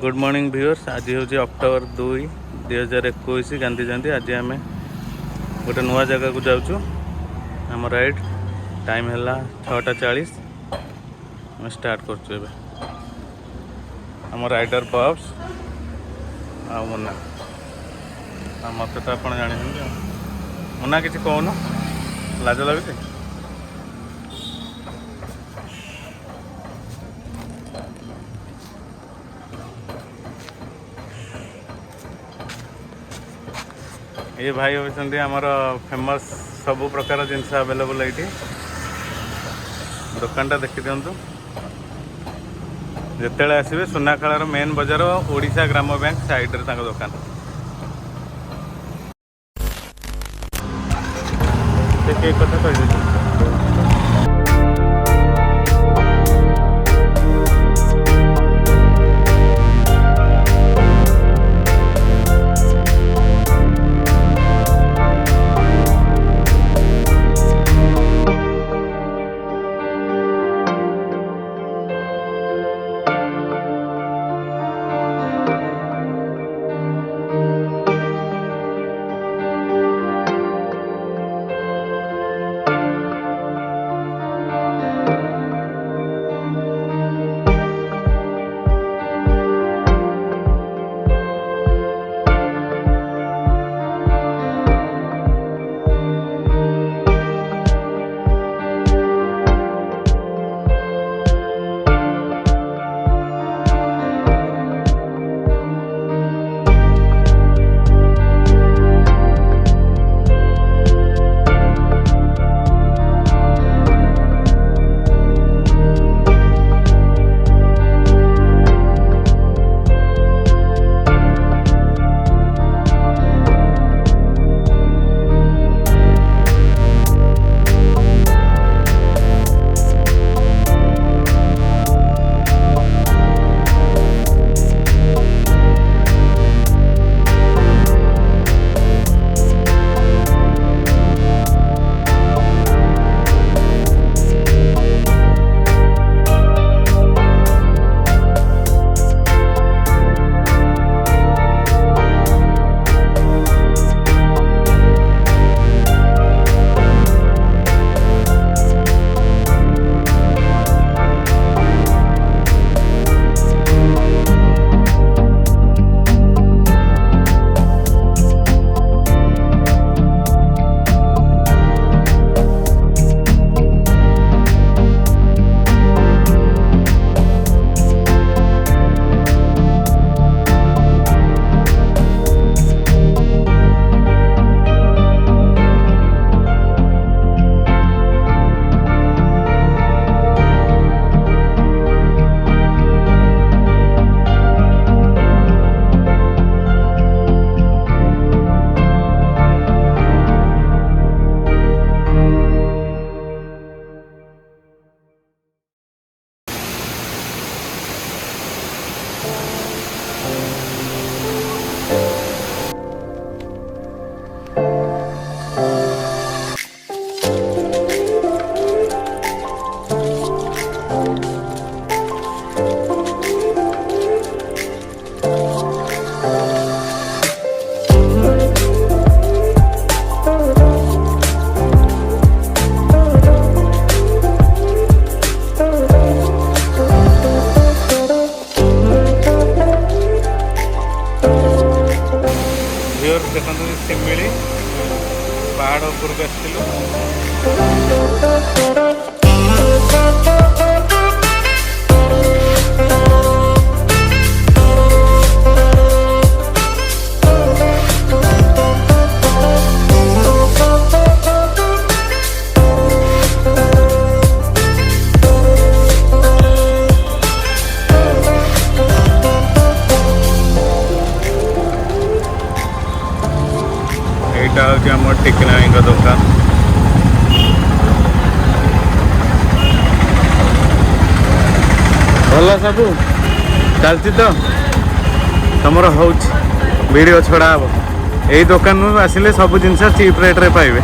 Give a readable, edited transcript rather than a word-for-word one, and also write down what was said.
Good morning viewers. आज हूँ October 2 2021 Gandhi जयंती। आज आम गोटे नुआ जगह को जाऊँ। आम राइड टाइम है 6:40। आम स्टार्ट कर राइडर पब्स आ मुन्ना मत तो आप जानी मुन्ना किसी कौन लाज लगे ये भाई होती आमर फेमस सबू प्रकार जिनस अवेलेबल ये दुकानटा देखी दिंतु। जिते आसवे सुनाखाल मेन बजार ओडिशा ग्राम बैंक साइड रे दुकान। कथा कह देखते सिमिली पहाड़ उपरक आसलु। यहाँ टिकना का दुकान भल सब चलती तो तुम हो वीडियो छड़ा हम यही दुकान आसिले सब जिनस चीप रेट रे पाइबे।